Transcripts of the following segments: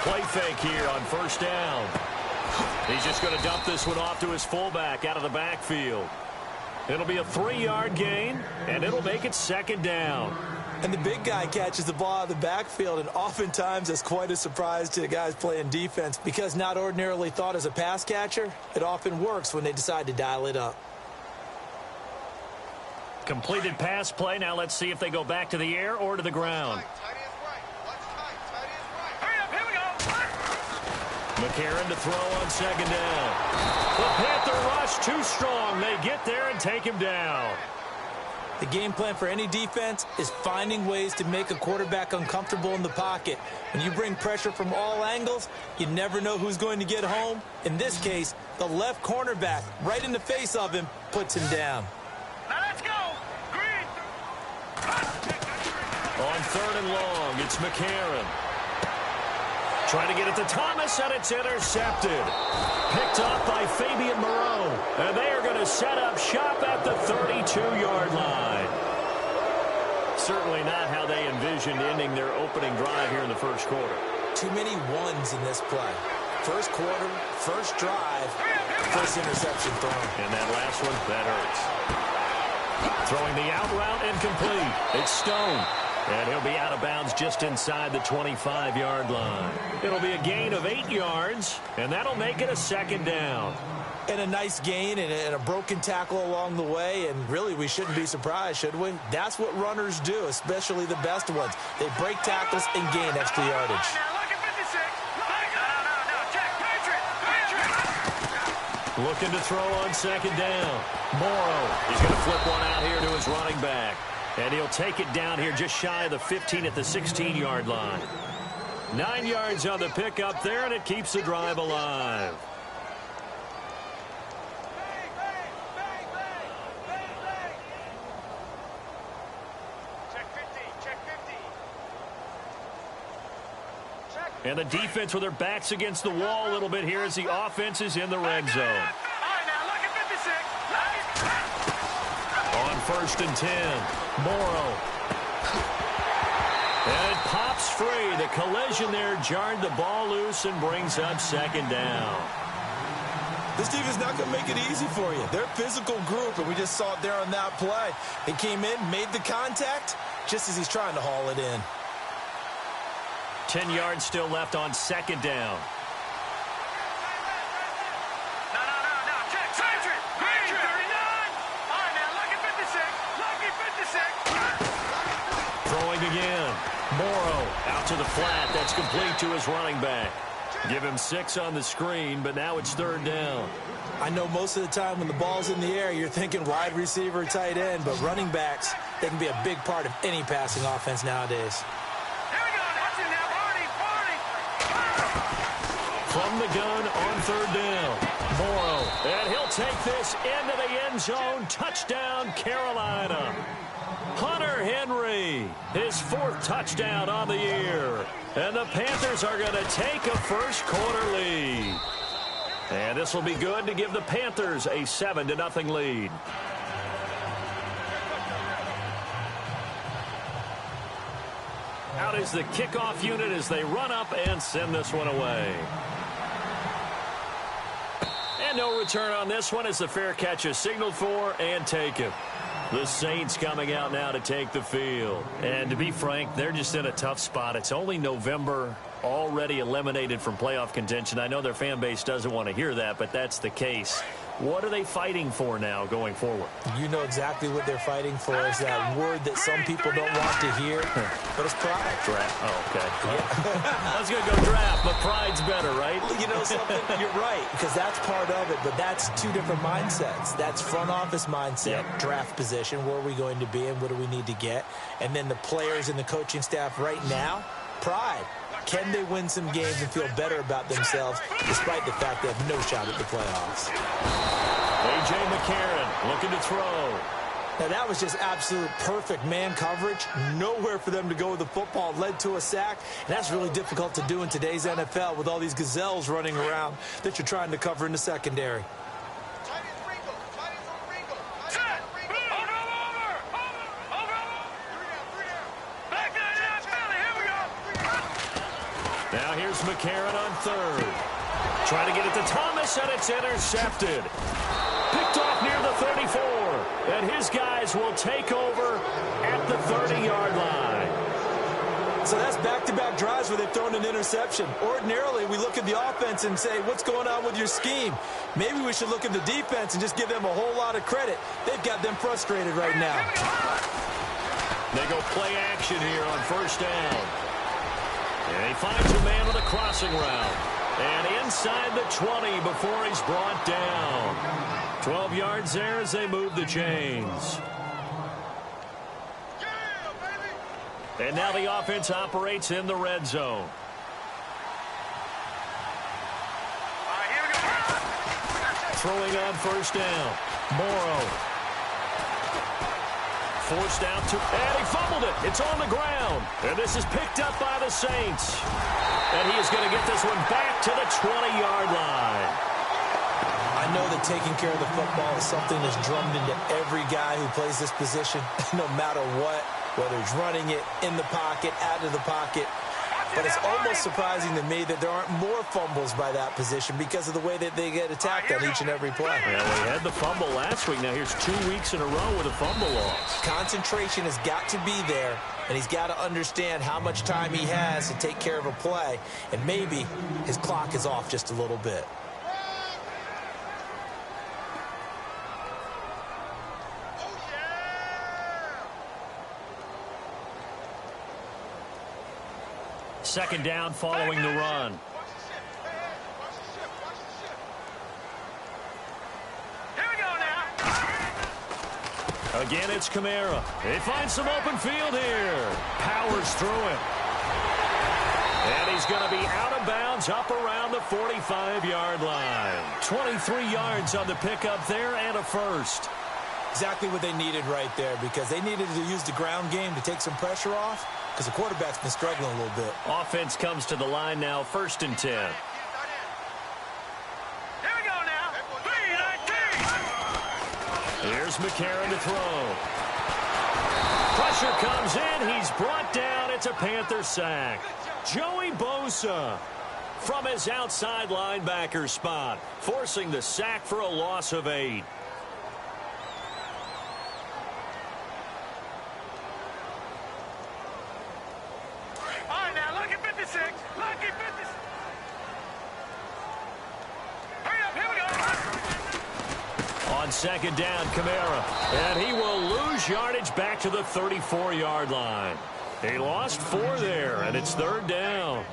Play fake here on first down. He's just going to dump this one off to his fullback out of the backfield. It'll be a 3-yard gain, and it'll make it second down. And the big guy catches the ball out of the backfield, and oftentimes that's quite a surprise to the guys playing defense because not ordinarily thought as a pass catcher, it often works when they decide to dial it up. Completed pass play. Now let's see if they go back to the air or to the ground. McCarron to throw on second down. The Panther rush too strong. They get there and take him down. The game plan for any defense is finding ways to make a quarterback uncomfortable in the pocket. When you bring pressure from all angles, you never know who's going to get home. In this case, the left cornerback, right in the face of him, puts him down. Now let's go. Green. On third and long, it's McCarron. Trying to get it to Thomas, and it's intercepted. Picked off by Fabian Moreau. And they are going to set up shop at the 32-yard line. Certainly not how they envisioned ending their opening drive here in the first quarter. Too many ones in this play. First quarter, first drive, first interception thrown. And that last one, that hurts. Throwing the out route incomplete. It's Stone. And he'll be out of bounds just inside the 25-yard line. It'll be a gain of 8 yards, and that'll make it a second down. And a nice gain and a broken tackle along the way, and really we shouldn't be surprised, should we? That's what runners do, especially the best ones. They break tackles and gain extra yardage. Looking to throw on second down. Morrow, he's going to flip one out here to his running back. And he'll take it down here just shy of the 15 at the 16-yard line. 9 yards on the pickup there, and it keeps the drive alive. And the defense with their backs against the wall a little bit here as the offense is in the red zone. On first and 10, Morrow. And it pops free. The collision there jarred the ball loose and brings up second down. This team is not going to make it easy for you. They're a physical group, and we just saw it there on that play. They came in, made the contact, just as he's trying to haul it in. 10 yards still left on second down. Throwing again. Morrow out to the flat. That's complete to his running back. Give him 6 on the screen, but now it's third down. I know most of the time when the ball's in the air, you're thinking wide receiver, tight end, but running backs, they can be a big part of any passing offense nowadays. From the gun on third down. Morrow, and he'll take this into the end zone. Touchdown, Carolina. Hunter Henry, his 4th touchdown on the year. And the Panthers are going to take a first quarter lead. And this will be good to give the Panthers a 7-0 lead. Out is the kickoff unit as they run up and send this one away. And no return on this one as the fair catch is signaled for and taken. The Saints coming out now to take the field. And to be frank, they're just in a tough spot. It's only November, already eliminated from playoff contention. I know their fan base doesn't want to hear that, but that's the case. What are they fighting for now going forward? You know exactly what they're fighting for is that word that some people don't want to hear, but it's pride. Draft. Oh, okay. Yeah. I was going to go draft, but pride's better, right? You know something? You're right, because that's part of it, but that's 2 different mindsets. That's front office mindset, draft position, where are we going to be and what do we need to get? And then the players and the coaching staff right now, pride. Can they win some games and feel better about themselves despite the fact they have no shot at the playoffs? A.J. McCarron looking to throw. Now, that was just absolute perfect man coverage. Nowhere for them to go with the football. Led to a sack. And that's really difficult to do in today's NFL with all these gazelles running around that you're trying to cover in the secondary. McCarron on third. Trying to get it to Thomas, and it's intercepted. Picked off near the 34. And his guys will take over at the 30-yard line. So that's back-to-back drives where they've thrown an interception. Ordinarily, we look at the offense and say, what's going on with your scheme? Maybe we should look at the defense and just give them a whole lot of credit. They've got them frustrated right now. They go play action here on first down. And he finds a man on a crossing route. And inside the 20 before he's brought down. 12 yards there as they move the chains. And now the offense operates in the red zone. Throwing on first down. Morrow. Forced out to, and he fumbled it. It's on the ground. And this is picked up by the Saints. And he is going to get this one back to the 20-yard line. I know that taking care of the football is something that's drummed into every guy who plays this position, no matter what, whether he's running it in the pocket, out of the pocket. But it's almost surprising to me that there aren't more fumbles by that position because of the way that they get attacked on each and every play. Yeah, well, he had the fumble last week. Now here's 2 weeks in a row with a fumble loss. Concentration has got to be there, and he's got to understand how much time he has to take care of a play. And maybe his clock is off just a little bit. Second down following the run. Here we go now. Again, it's Kamara. He finds some open field here. Powers through it. And he's going to be out of bounds up around the 45-yard line. 23 yards on the pickup there and a first. Exactly what they needed right there because they needed to use the ground game to take some pressure off because the quarterback's been struggling a little bit. Offense comes to the line now, 1st and 10. Here we go now. 3-19. Here's McCarron to throw. Pressure comes in. He's brought down. It's a Panther sack. Joey Bosa from his outside linebacker spot, forcing the sack for a loss of 8. On second down, Kamara. And he will lose yardage back to the 34-yard line. He lost 4 there, and it's 3rd down.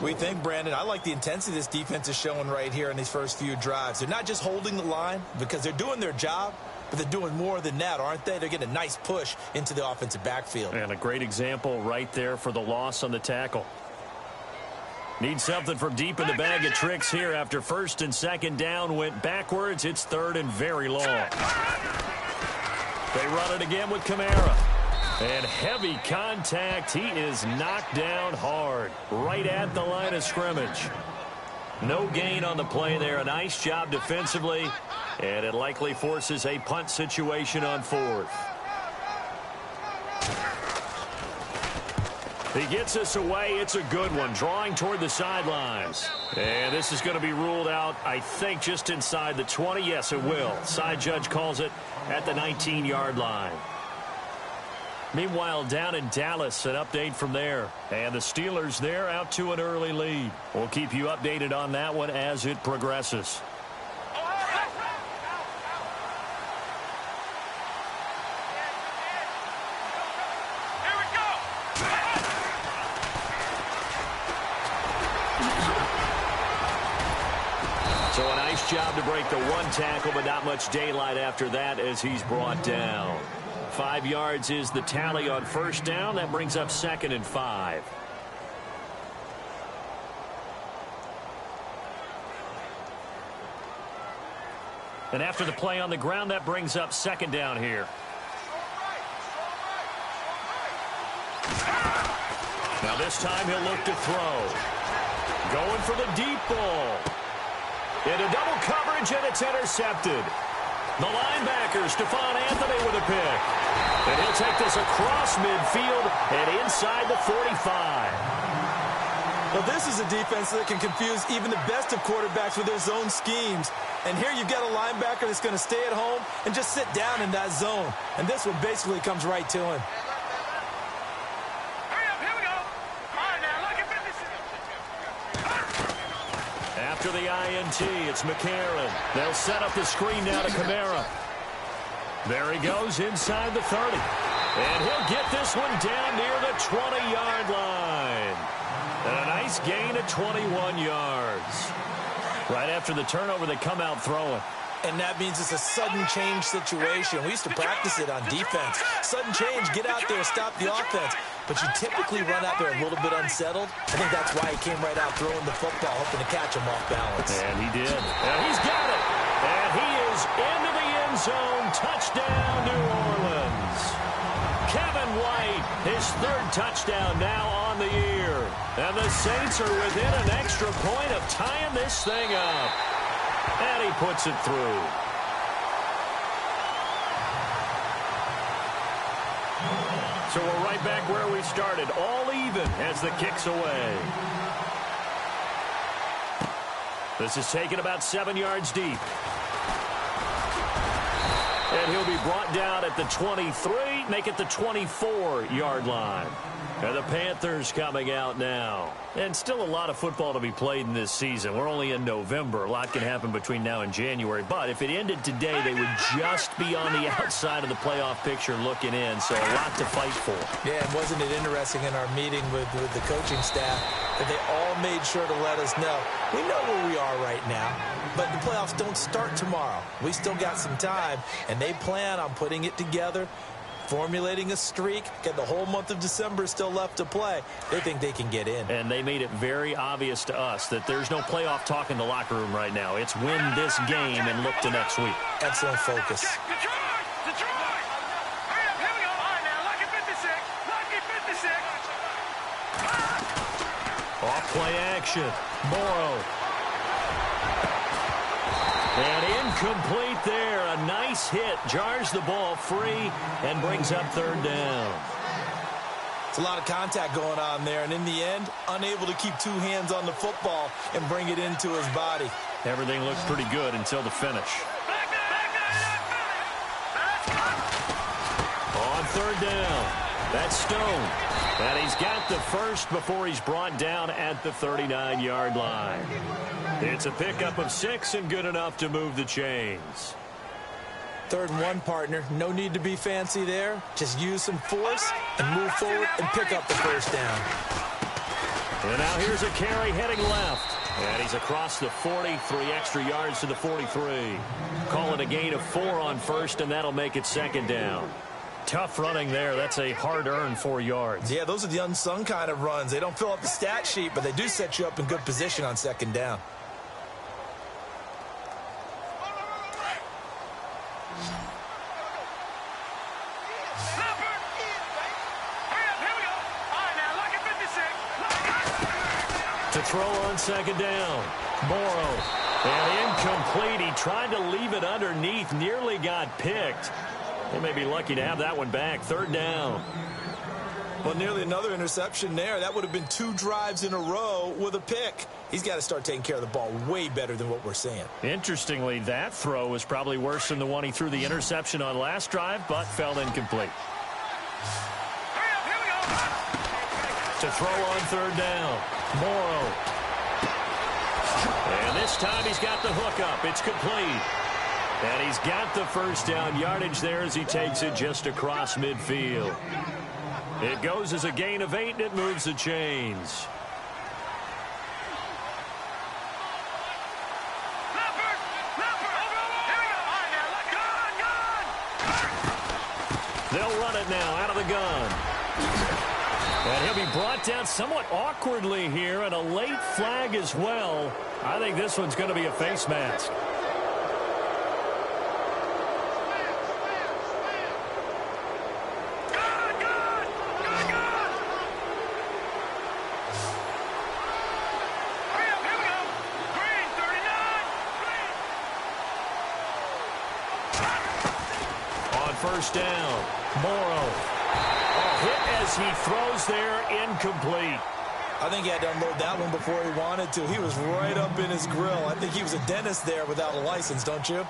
We think, Brandon, I like the intensity this defense is showing right here in these first few drives. They're not just holding the line because they're doing their job, but they're doing more than that, aren't they? They're getting a nice push into the offensive backfield. And a great example right there for the loss on the tackle. Need something from deep in the bag of tricks here after 1st and 2nd down went backwards. It's 3rd and very long. They run it again with Kamara. And heavy contact. He is knocked down hard right at the line of scrimmage. No gain on the play there. A nice job defensively. And it likely forces a punt situation on 4th. He gets us away. It's a good one. Drawing toward the sidelines. And this is going to be ruled out, I think, just inside the 20. Yes, it will. Side judge calls it at the 19-yard line. Meanwhile, down in Dallas, an update from there. And the Steelers, they're out to an early lead. We'll keep you updated on that one as it progresses. So a nice job to break the 1 tackle, but not much daylight after that as he's brought down. 5 yards is the tally on 1st down. That brings up 2nd and 5. And after the play on the ground, that brings up 2nd down here. Now this time he'll look to throw. Going for the deep ball. Into double coverage, and it's intercepted. The linebacker, Stephon Anthony, with a pick. And he'll take this across midfield and inside the 45. Well, this is a defense that can confuse even the best of quarterbacks with their zone schemes. And here you've got a linebacker that's going to stay at home and just sit down in that zone. And this one basically comes right to him. Hurry up, here we go. All right, now, look at this. After the INT, it's McCarron. They'll set up the screen now to Kamara. There he goes inside the 30. And he'll get this one down near the 20-yard line. And a nice gain of 21 yards. Right after the turnover, they come out throwing. And that means it's a sudden change situation. We used to practice it on defense. Sudden change, get out there, stop the offense. But you typically run out there a little bit unsettled. I think that's why he came right out throwing the football, hoping to catch him off balance. And he did. And he's got it. And he is into the end zone. Touchdown, New Orleans. Kevin White, his third touchdown now on the year. And the Saints are within an extra point of tying this thing up. And he puts it through. So we're right back where we started, all even as the kick's away. This is taken about 7 yards deep. And he'll be brought down at the 23, make it the 24-yard line. And the Panthers coming out now. And still a lot of football to be played in this season. We're only in November. A lot can happen between now and January. But if it ended today, they would just be on the outside of the playoff picture looking in. So a lot to fight for. Yeah, and wasn't it interesting in our meeting with the coaching staff that they all made sure to let us know, we know where we are right now, but the playoffs don't start tomorrow. We still got some time, and they plan on putting it together, formulating a streak, get the whole month of December still left to play. They think they can get in. And they made it very obvious to us that there's no playoff talk in the locker room right now. It's win this game and look to next week. Excellent focus. Detroit! Hurry up, here we go. All right, now, lucky 56. Lucky 56. Off-play action. Morrow. And incomplete there. A nice hit. Jars the ball free and brings up third down. It's a lot of contact going on there, and in the end, unable to keep two hands on the football and bring it into his body. Everything looks pretty good until the finish. On third down, that's Stone. And he's got the first before he's brought down at the 39-yard line. It's a pickup of 6 and good enough to move the chains. 3rd and 1, partner. No need to be fancy there. Just use some force and move forward and pick up the first down. And now here's a carry heading left. And he's across the 40, 3 extra yards to the 43. Call it a gain of 4 on first, and that'll make it second down. Tough running there. That's a hard-earned 4 yards. Yeah, those are the unsung kind of runs. They don't fill up the stat sheet, but they do set you up in good position on second down. To throw on second down. Morrow. And incomplete. He tried to leave it underneath. Nearly got picked. They may be lucky to have that one back. Third down. Well, nearly another interception there. That would have been 2 drives in a row with a pick. He's got to start taking care of the ball way better than what we're seeing. Interestingly, that throw was probably worse than the one he threw the interception on last drive, but fell incomplete. To throw on third down. Morrow. And this time he's got the hook up. It's complete. And he's got the first down yardage there as he takes it just across midfield. It goes as a gain of 8, and it moves the chains. They'll run it now out of the gun. And he'll be brought down somewhat awkwardly here, and a late flag as well. I think this one's going to be a face mask. First down. Morrow. A hit as he throws there, incomplete. I think he had to unload that one before he wanted to. He was right up in his grill. I think he was a dentist there without a license, don't you?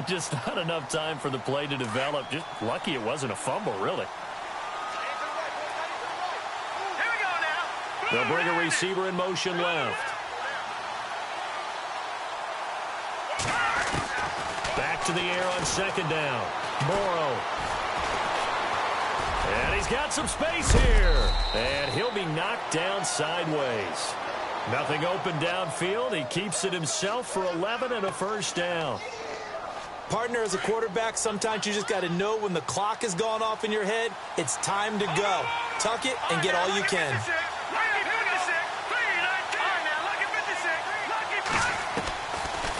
Just not enough time for the play to develop. Just lucky it wasn't a fumble, really. Here we go now. They'll bring a receiver in motion left. Back to the air on second down. Morrow. And he's got some space here. And he'll be knocked down sideways. Nothing open downfield. He keeps it himself for 11 and a first down. Partner, as a quarterback, sometimes you just got to know when the clock has gone off in your head, it's time to go. Tuck it and get all you can.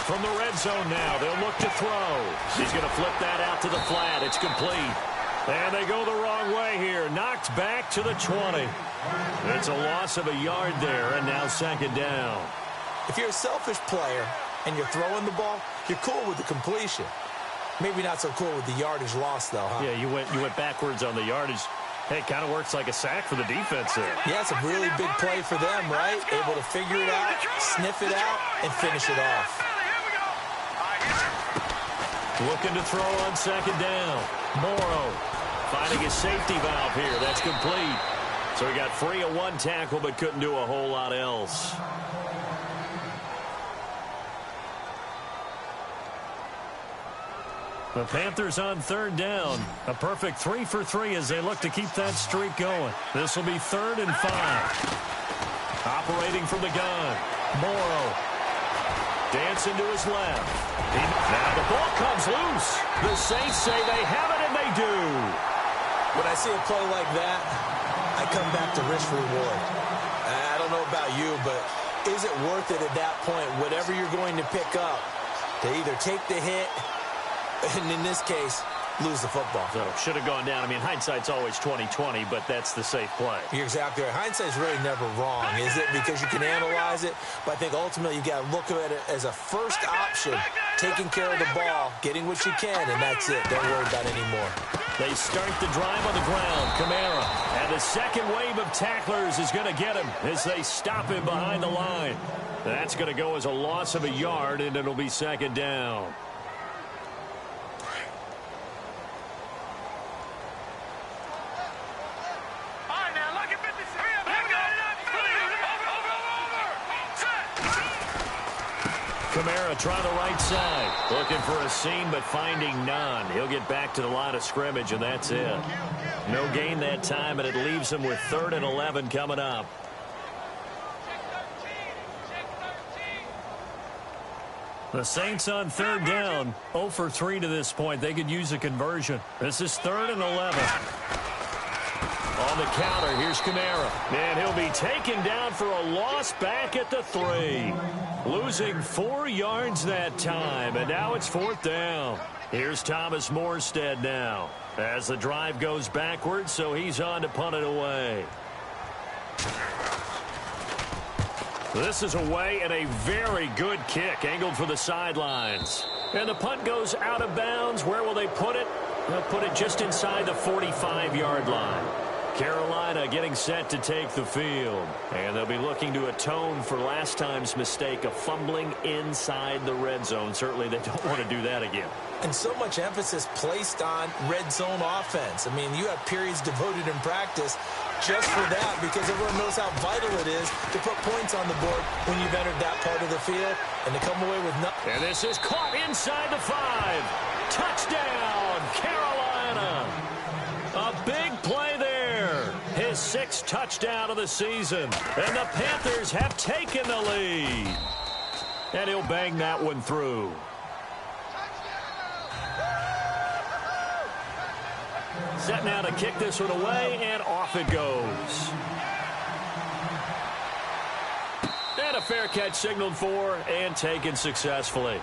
From the red zone now, they'll look to throw. He's going to flip that out to the flat. It's complete. And they go the wrong way here. Knocked back to the 20. It's a loss of a yard there, and now second down. If you're a selfish player and you're throwing the ball, you're cool with the completion. Maybe not so cool with the yardage loss, though, huh? Yeah, you went backwards on the yardage. Hey, it kind of works like a sack for the defense there. Yeah, it's a really big play for them, right? Able to figure it out, sniff it out, and finish it off. Looking to throw on second down. Morrow finding his safety valve here. That's complete. So he got free of one tackle but couldn't do a whole lot else. The Panthers on third down. A perfect 3 for 3 as they look to keep that streak going. This will be 3rd and 5. Operating from the gun. Morrow. Dancing to his left. Now the ball comes loose. The Saints say they have it, and they do. When I see a play like that, I come back to risk reward. I don't know about you, but is it worth it at that point, whatever you're going to pick up, to either take the hit, and in this case, lose the football? So should have gone down. I mean, hindsight's always 20/20, but that's the safe play. You're exactly right. Hindsight's really never wrong, is it? Because you can analyze it, but I think ultimately you got to look at it as a first option, taking care of the ball, getting what you can, and that's it. Don't worry about it anymore. They start the drive on the ground. Kamara. And the second wave of tacklers is going to get him as they stop him behind the line. That's going to go as a loss of a yard, and it'll be second down. Kamara trying the right side. Looking for a seam, but finding none. He'll get back to the line of scrimmage, and that's it. No gain that time, and it leaves him with 3rd and 11 coming up. The Saints on third down. 0 for 3 to this point. They could use a conversion. This is 3rd and 11. On the counter, here's Kamara. And he'll be taken down for a loss back at the 3. Losing 4 yards that time, and now it's 4th down. Here's Thomas Morstead now as the drive goes backwards, so he's on to punt it away. This is away, and a very good kick angled for the sidelines. And the punt goes out of bounds. Where will they put it? They'll put it just inside the 45-yard line. Carolina getting set to take the field. And they'll be looking to atone for last time's mistake of fumbling inside the red zone. Certainly they don't want to do that again. And so much emphasis placed on red zone offense. I mean, you have periods devoted in practice just for that because everyone knows how vital it is to put points on the board when you've entered that part of the field and to come away with nothing. And this is caught inside the 5. Touchdown, Carolina. A big play there. His 6th touchdown of the season. And the Panthers have taken the lead. And he'll bang that one through. Set now to kick this one away, and off it goes. And a fair catch signaled for and taken successfully.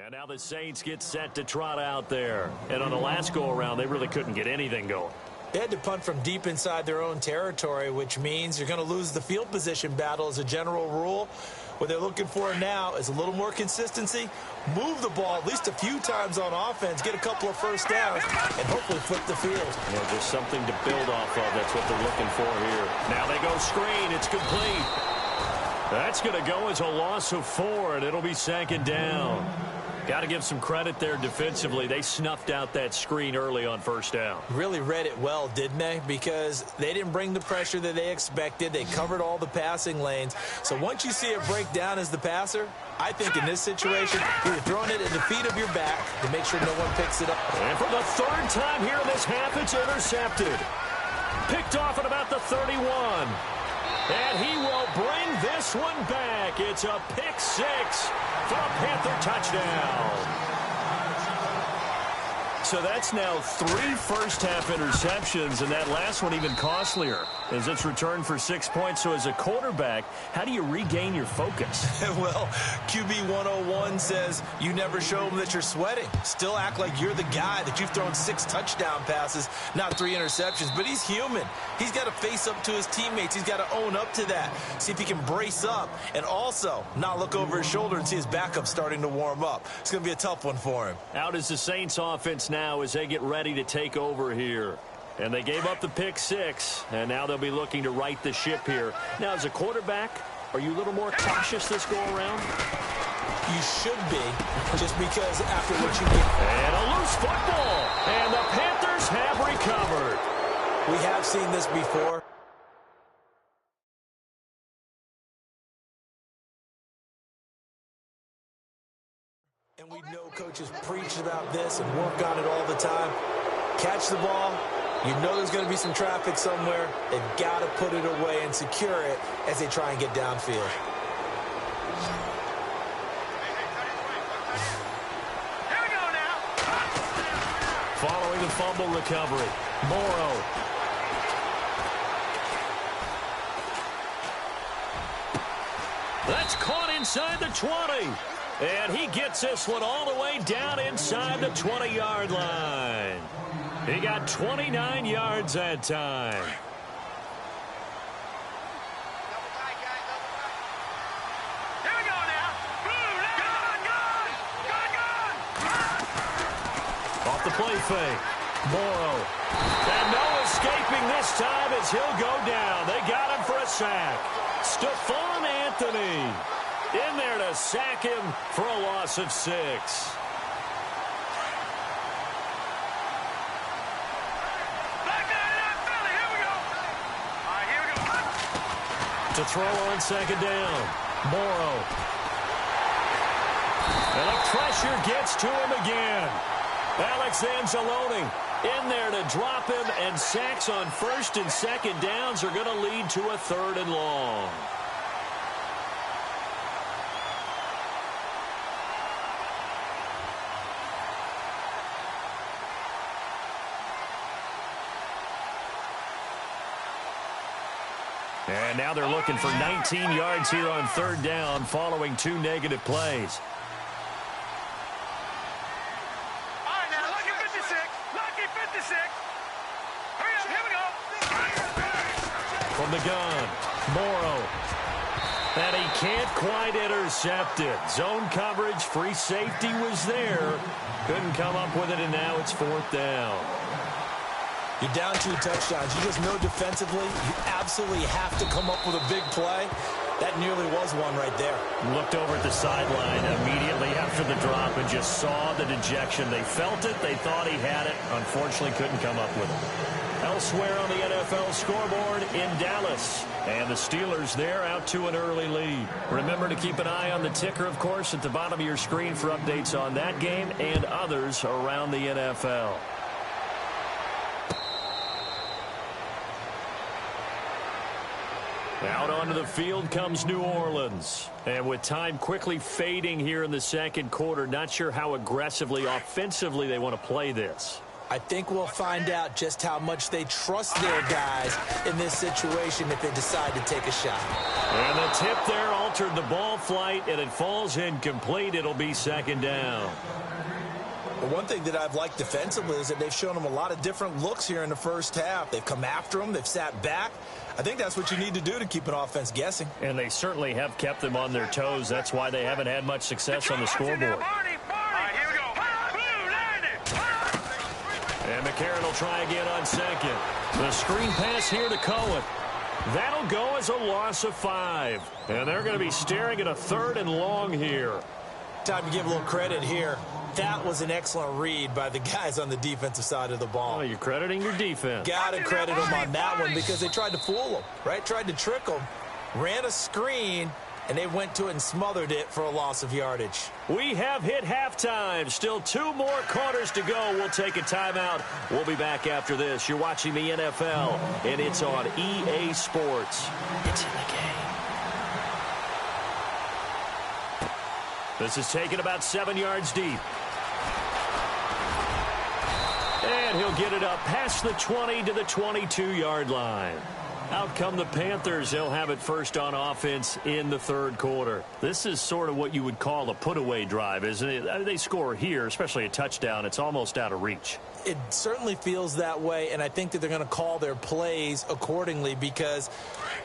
And now the Saints get set to trot out there. And on the last go-around, they really couldn't get anything going. They had to punt from deep inside their own territory, which means you're going to lose the field position battle as a general rule. What they're looking for now is a little more consistency, move the ball at least a few times on offense, get a couple of first downs, and hopefully flip the field. Yeah, just something to build off of. That's what they're looking for here. Now they go screen. It's complete. That's going to go as a loss of 4, and it'll be 2nd down. Got to give some credit there defensively. They snuffed out that screen early on 1st down. Really read it well, didn't they? Because they didn't bring the pressure that they expected. They covered all the passing lanes. So once you see it break down as the passer, I think in this situation, you're throwing it at the feet of your back to make sure no one picks it up. And for the 3rd time here in this half, it's intercepted. Picked off at about the 31. And he will bring this one back. It's a pick 6 for a Panther touchdown. So that's now 3 first-half interceptions, and that last one even costlier as it's returned for 6 points. So as a quarterback, how do you regain your focus? Well, QB 101 says you never show them that you're sweating. Still act like you're the guy, that you've thrown 6 touchdown passes, not 3 interceptions. But he's human. He's got to face up to his teammates. He's got to own up to that. See if he can brace up and also not look over his shoulder and see his backup starting to warm up. It's going to be a tough one for him. Out is the Saints offense now as they get ready to take over here. And they gave up the pick 6, and now they'll be looking to right the ship here. Now, as a quarterback, are you a little more cautious this go-around? You should be, just because after what you get. And a loose football, and the Panthers have recovered. We have seen this before. And we know coaches preach about this and work on it all the time. Catch the ball. You know there's going to be some traffic somewhere. They've got to put it away and secure it as they try and get downfield. Here we go now. Following the fumble recovery, Morrow. That's caught inside the 20. And he gets this one all the way down inside the 20-yard line. He got 29 yards that time. Here we go now. Gone. Off the play fake. Morrow. And no escaping this time as he'll go down. They got him for a sack. Stephon Anthony in there to sack him for a loss of 6. To throw on 2nd down. Morrow. And the pressure gets to him again. Alex Anzalone in there to drop him, and sacks on 1st and 2nd downs are going to lead to a 3rd and long. And now they're looking for 19 yards here on 3rd down following 2 negative plays. All right, now, lucky 56. Lucky 56. Hurry up, here we go. From the gun, Morrow. And he can't quite intercept it. Zone coverage, free safety was there. Couldn't come up with it, and now it's 4th down. You're down 2 touchdowns. You just know defensively you absolutely have to come up with a big play. That nearly was one right there. Looked over at the sideline immediately after the drop and just saw the dejection. They felt it. They thought he had it. Unfortunately, couldn't come up with it. Elsewhere on the NFL scoreboard in Dallas. And the Steelers there out to an early lead. Remember to keep an eye on the ticker, of course, at the bottom of your screen for updates on that game and others around the NFL. Out onto the field comes New Orleans. And with time quickly fading here in the 2nd quarter, not sure how aggressively, offensively they want to play this. I think we'll find out just how much they trust their guys in this situation if they decide to take a shot. And the tip there altered the ball flight, and it falls incomplete. It'll be second down. But one thing that I've liked defensively is that they've shown them a lot of different looks here in the first half. They've come after them. They've sat back. I think that's what you need to do to keep an offense guessing. And they certainly have kept them on their toes. That's why they haven't had much success on the scoreboard. And McCarron will try again on second. The screen pass here to Cohen. That'll go as a loss of 5. And they're going to be staring at a 3rd and long here. Time to give a little credit here. That was an excellent read by the guys on the defensive side of the ball. Oh, you're crediting your defense. Got to credit them on that one because they tried to fool them, right? Tried to trick them, ran a screen, and they went to it and smothered it for a loss of yardage. We have hit halftime. Still 2 more quarters to go. We'll take a timeout. We'll be back after this. You're watching the NFL, and it's on EA Sports. It's in the game. This is taken about 7 yards deep. And he'll get it up past the 20 to the 22-yard line. Out come the Panthers. They'll have it first on offense in the 3rd quarter. This is sort of what you would call a put-away drive, isn't it? They score here, especially a touchdown. It's almost out of reach. It certainly feels that way, and I think that they're going to call their plays accordingly because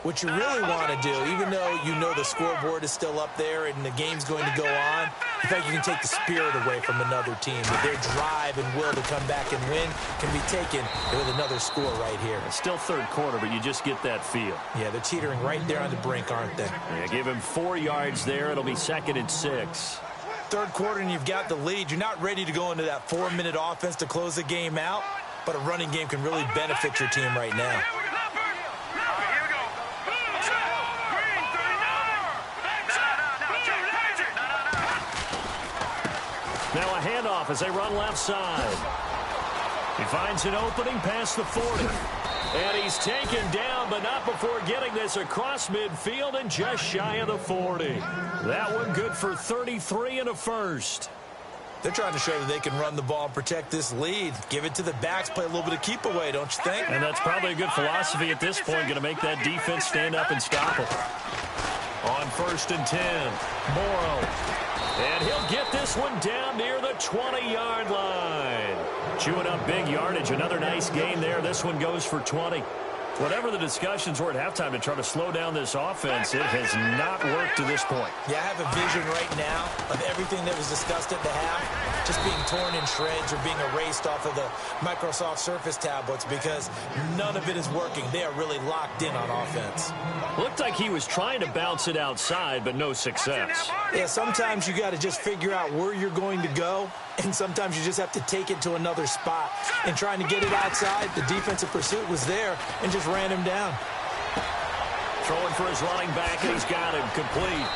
what you really want to do, even though you know the scoreboard is still up there and the game's going to go on, in fact, you can take the spirit away from another team. That their drive and will to come back and win can be taken with another score right here. It's still 3rd quarter, but you just get that feel. Yeah, they're teetering right there on the brink, aren't they? Yeah, give him 4 yards there. It'll be 2nd and 6. 3rd quarter and you've got the lead. You're not ready to go into that 4-minute offense to close the game out, but a running game can really benefit your team right now. Now a handoff as they run left side. He finds an opening past the 40. And he's taken down, but not before getting this across midfield and just shy of the 40. That one good for 33 and a first. They're trying to show that they can run the ball and protect this lead. Give it to the backs, play a little bit of keep away, don't you think? And that's probably a good philosophy at this point, going to make that defense stand up and stop them. On 1st and 10, Morrow. And he'll get this one down near the 20-yard line. Chewing up big yardage. Another nice gain there. This one goes for 20. Whatever the discussions were at halftime to try to slow down this offense, it has not worked to this point. Yeah, I have a vision right now of everything that was discussed at the half just being torn in shreds or being erased off of the Microsoft Surface tablets because none of it is working. They are really locked in on offense. Looked like he was trying to bounce it outside, but no success. Yeah, sometimes you got to just figure out where you're going to go, and sometimes you just have to take it to another spot. And trying to get it outside, the defensive pursuit was there and just ran him down. Throwing for his running back, and he's got him complete.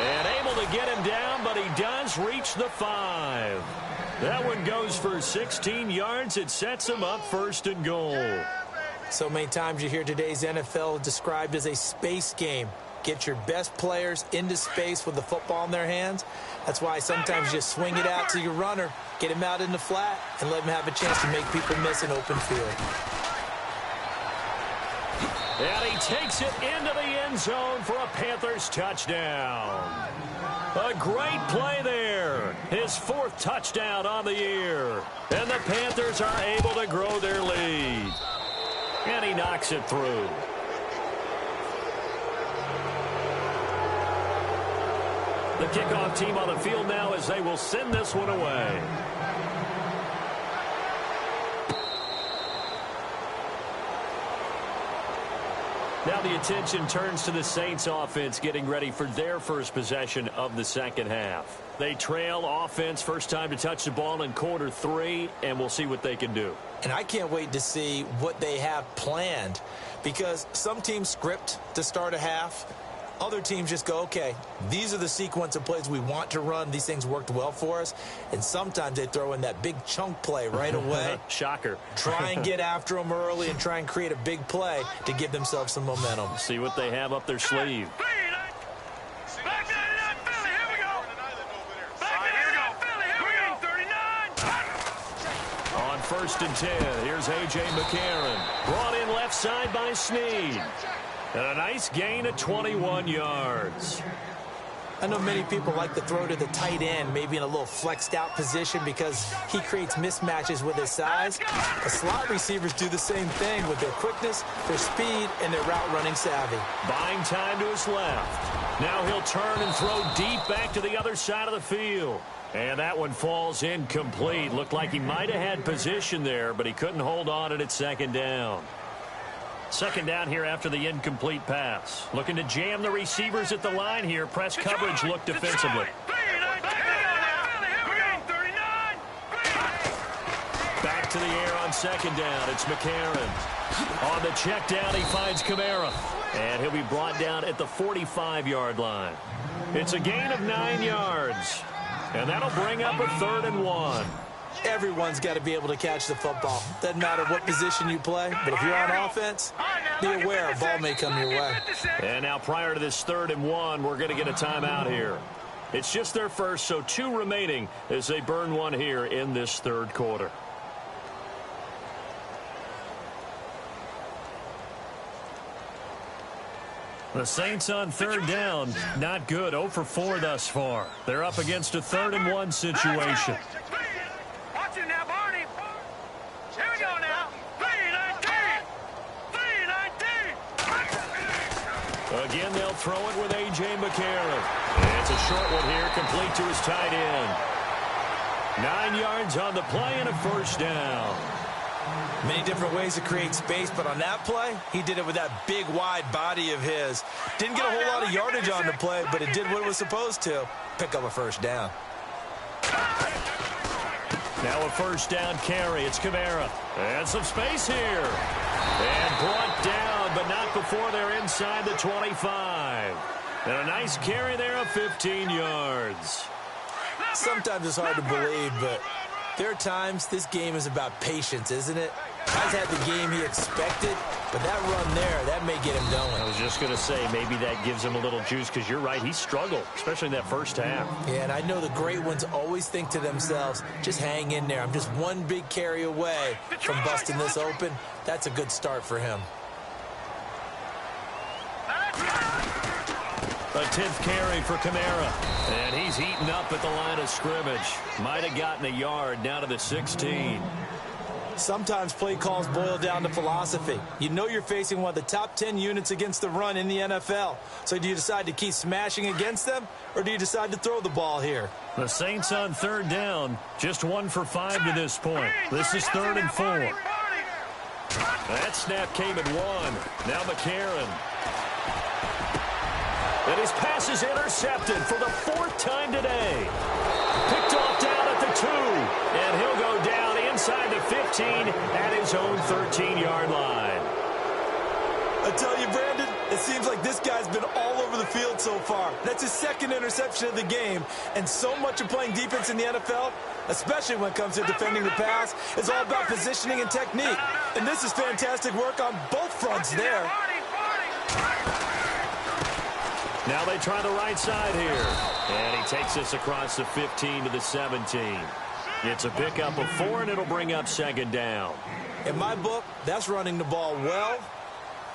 And able to get him down, but he does reach the 5. That one goes for 16 yards. It sets him up 1st and goal. So many times you hear today's NFL described as a space game. Get your best players into space with the football in their hands. That's why sometimes you just swing it out to your runner, get him out in the flat, and let him have a chance to make people miss an open field. And he takes it into the end zone for a Panthers touchdown. A great play there. His 4th touchdown on the year. And the Panthers are able to grow their lead. And he knocks it through. The kickoff team on the field now as they will send this one away. Now the attention turns to the Saints offense getting ready for their first possession of the 2nd half. They trail offense, first time to touch the ball in quarter 3, and we'll see what they can do. And I can't wait to see what they have planned because some teams script to start a half. Other teams just go, okay, these are the sequence of plays we want to run. These things worked well for us. And sometimes they throw in that big chunk play right away. Shocker. Try and get after them early and try and create a big play to give themselves some momentum. See what they have up their sleeve. On 1st and 10. Here's A.J. McCarron. Brought in left side by Snead. And a nice gain of 21 yards. I know many people like to throw to the tight end, maybe in a little flexed out position because he creates mismatches with his size. The slot receivers do the same thing with their quickness, their speed, and their route running savvy. Buying time to his left. Now he'll turn and throw deep back to the other side of the field. And that one falls incomplete. Looked like he might have had position there, but he couldn't hold on to it at 2nd down. 2nd down here after the incomplete pass. Looking to jam the receivers at the line here. Press coverage look defensively. Back to the air on 2nd down. It's McCarron. On the check down, he finds Kamara. And he'll be brought down at the 45-yard line. It's a gain of 9 yards. And that'll bring up a 3rd and 1. Everyone's got to be able to catch the football. Doesn't matter what position you play, but if you're on offense, be aware a ball may come your way. And now prior to this 3rd and 1, we're going to get a timeout here. It's just their first, so 2 remaining as they burn one here in this 3rd quarter. The Saints on 3rd down, not good. 0 for 4 thus far. They're up against a 3rd and 1 situation. Watch it now, Barney. Here we go now. 3-19. 3-19. Again, they'll throw it with A.J. McCarron. And it's a short one here, complete to his tight end. 9 yards on the play and a 1st down. Many different ways to create space, but on that play, he did it with that big, wide body of his. Didn't get a whole lot of yardage on the play, but it did what it was supposed to. Pick up a 1st down. Now a 1st down carry. It's Kamara. And some space here. And brought down, but not before they're inside the 25. And a nice carry there of 15 yards. Sometimes it's hard to believe, but there are times this game is about patience, isn't it? Guy's had the game he expected, but that run there, that may get him going. I was just going to say, maybe that gives him a little juice because you're right, he struggled, especially in that 1st half. Yeah, and I know the great ones always think to themselves, just hang in there. I'm just one big carry away from busting this open. That's a good start for him. A 10th carry for Kamara. And he's eaten up at the line of scrimmage. Might have gotten a yard down to the 16. Sometimes play calls boil down to philosophy. You know you're facing one of the top 10 units against the run in the NFL. So do you decide to keep smashing against them, or do you decide to throw the ball here? The Saints on 3rd down, just 1 for 5 to this point. This is 3rd and 4. That snap came at 1. Now McCarron. And his pass is intercepted for the 4th time today. Picked off down at the 2. And he'll go down inside the 15 at his own 13-yard line. I tell you, Brandon, it seems like this guy's been all over the field so far. That's his 2nd interception of the game. And so much of playing defense in the NFL, especially when it comes to defending the pass, is all about positioning and technique. And this is fantastic work on both fronts there. Now they try the right side here. And he takes this across the 15 to the 17. It's a pickup of 4, and it'll bring up 2nd down. In my book, that's running the ball well,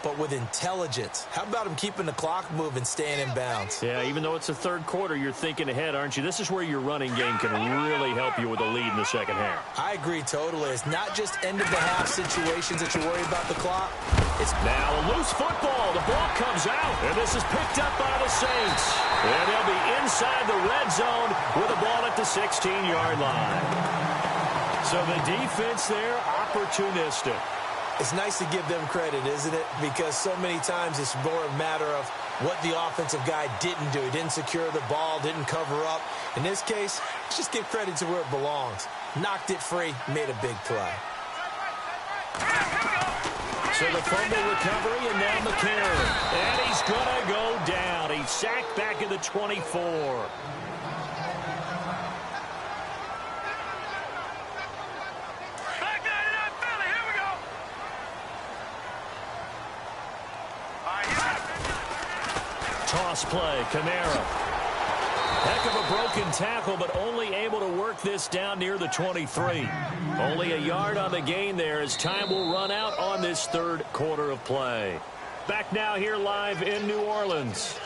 but with intelligence. How about him keeping the clock moving, staying in bounds? Yeah, even though it's the 3rd quarter, you're thinking ahead, aren't you? This is where your running game can really help you with a lead in the 2nd half. I agree totally. It's not just end-of-the-half situations that you worry about the clock. It's now a loose football. The ball comes out, and this is picked up by the Saints. And they'll be inside the red zone with the ball at the 16-yard line. So the defense there, opportunistic. It's nice to give them credit, isn't it? Because so many times it's more a matter of what the offensive guy didn't do. He didn't secure the ball, didn't cover up. In this case, let's just give credit to where it belongs. Knocked it free, made a big play. So the fumble recovery, and now McCarron. And he's going to go down. He's sacked back at the 24. Toss play, Kamara. Heck of a broken tackle, but only able to work this down near the 23. Only a yard on the gain there as time will run out on this third quarter of play. Back now here live in New Orleans.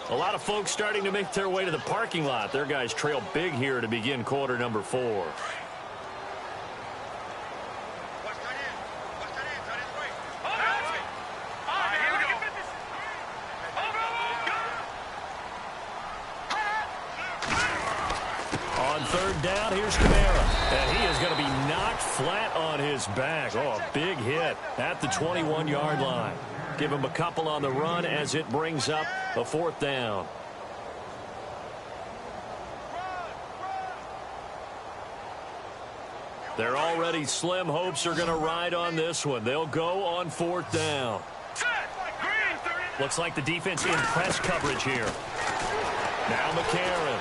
A lot of folks starting to make their way to the parking lot. Their guys trail big here to begin quarter number 4. On third down, here's Kamara. And he is going to be knocked flat on his back. Oh, a big hit at the 21-yard line. Give him a couple on the run as it brings up a 4th down. Their already slim hopes are going to ride on this one. They'll go on 4th down. Looks like the defense in press coverage here. Now McCarron.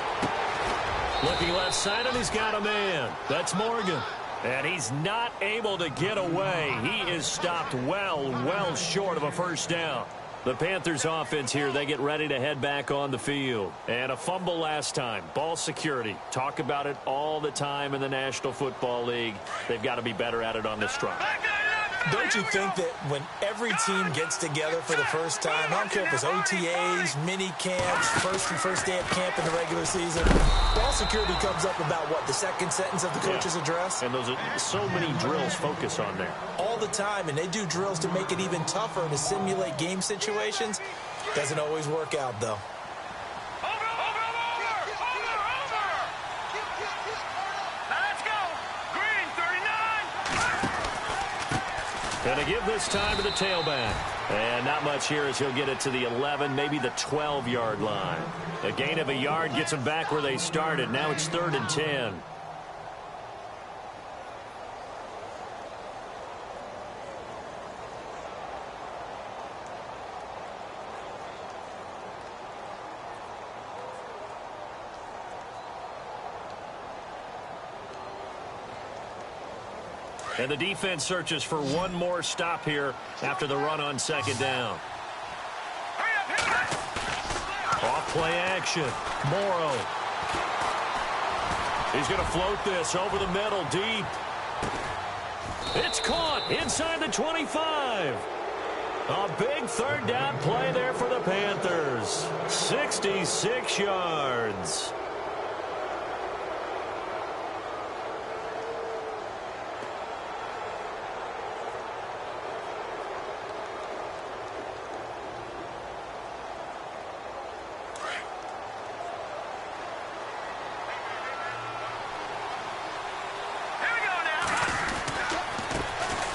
Looking left side, and he's got a man. That's Morgan. And he's not able to get away. He is stopped well short of a first down. The Panthers offense here, they get ready to head back on the field. And a fumble last time. Ball security. Talk about it all the time in the National Football League. They've got to be better at it on this drive. Don't you think that when every team gets together for the first time, I don't care if it's OTAs, mini camps, first day of camp in the regular season, ball security comes up about what, the second sentence of the coach's address? And those are so many drills focus on there. All the time, and they do drills to make it even tougher to simulate game situations. Doesn't always work out, though. Going to give this time to the tailback. And not much here as he'll get it to the 11, maybe the 12-yard line. A gain of a yard gets them back where they started. Now it's 3rd and 10. And the defense searches for one more stop here after the run on 2nd down. Off play action. Morrow. He's going to float this over the middle deep. It's caught inside the 25. A big 3rd down play there for the Panthers. 66 yards.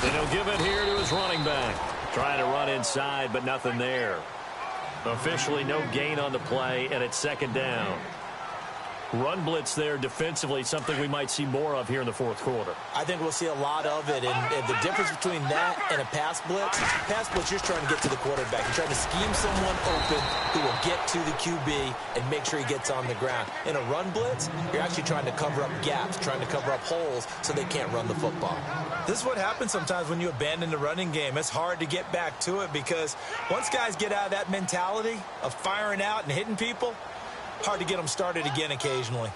And he'll give it here to his running back. Trying to run inside, but nothing there. Officially no gain on the play, and it's 2nd down. Run blitz there defensively, something we might see more of here in the 4th quarter. I think we'll see a lot of it, and the difference between that and a pass blitz, you're trying to get to the quarterback. You're trying to scheme someone open who will get to the QB and make sure he gets on the ground. In a run blitz, you're actually trying to cover up gaps, trying to cover up holes so they can't run the football. This is what happens sometimes when you abandon the running game. It's hard to get back to it because once guys get out of that mentality of firing out and hitting people, hard to get them started again occasionally.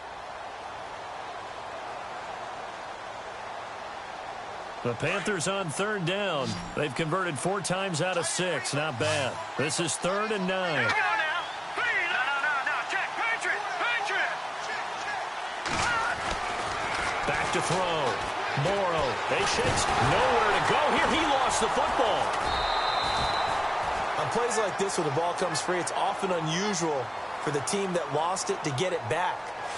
The Panthers on 3rd down. They've converted 4 times out of 6. Not bad. This is 3rd and 9. No. Check. Patriot. Back to throw. Morrow. Patience. Nowhere to go here. He lost the football. On plays like this where the ball comes free, it's often unusual for the team that lost it to get it back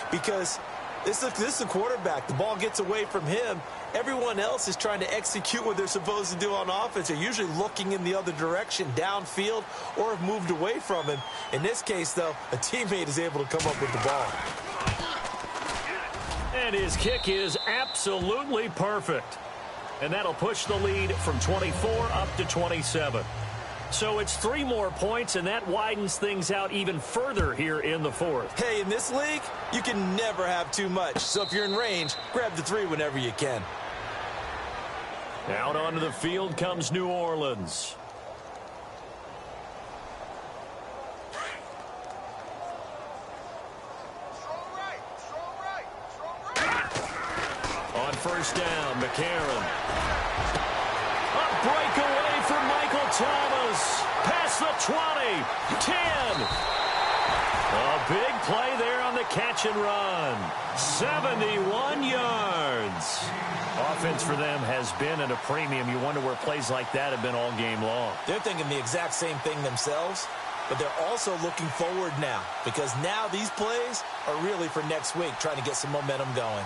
because this is the quarterback. The ball gets away from him. Everyone else is trying to execute what they're supposed to do on offense. They're usually looking in the other direction, downfield, or have moved away from him. In this case, though, a teammate is able to come up with the ball. And his kick is absolutely perfect. And that'll push the lead from 24 up to 27. So it's 3 more points, and that widens things out even further here in the 4th. Hey, in this league, you can never have too much. So if you're in range, grab the 3 whenever you can. Out onto the field comes New Orleans. first down. McCarron. A breakaway for Michael Thomas. Past the 20. 10. A big play there on the catch and run. 71 yards. Offense for them has been at a premium. You wonder where plays like that have been all game long. They're thinking the exact same thing themselves, but they're also looking forward now because now these plays are really for next week, trying to get some momentum going.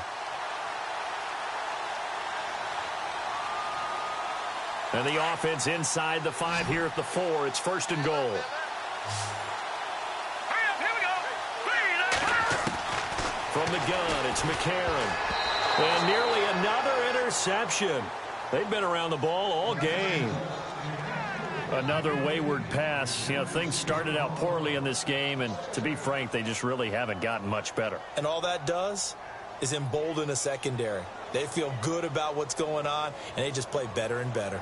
And the offense inside the 5 here at the 4. It's first and goal. From the gun, it's McCarron. And nearly another interception. They've been around the ball all game. Another wayward pass. You know, things started out poorly in this game, and to be frank, they just really haven't gotten much better. And all that does is embolden a secondary. They feel good about what's going on, and they just play better and better.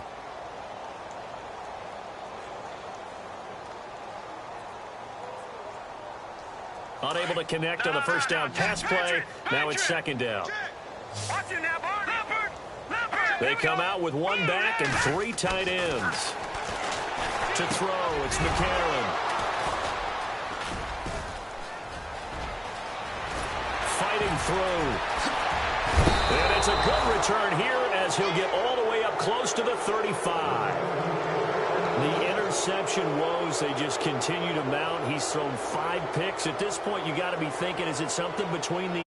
Unable to connect on the first down pass play. Now it's second down. They come out with one back and 3 tight ends. To throw, it's McCarron. Fighting through. And it's a good return here as he'll get all the way up close to the 35. The interception woes, they just continue to mount. He's thrown 5 picks. At this point, you got to be thinking, is it something between the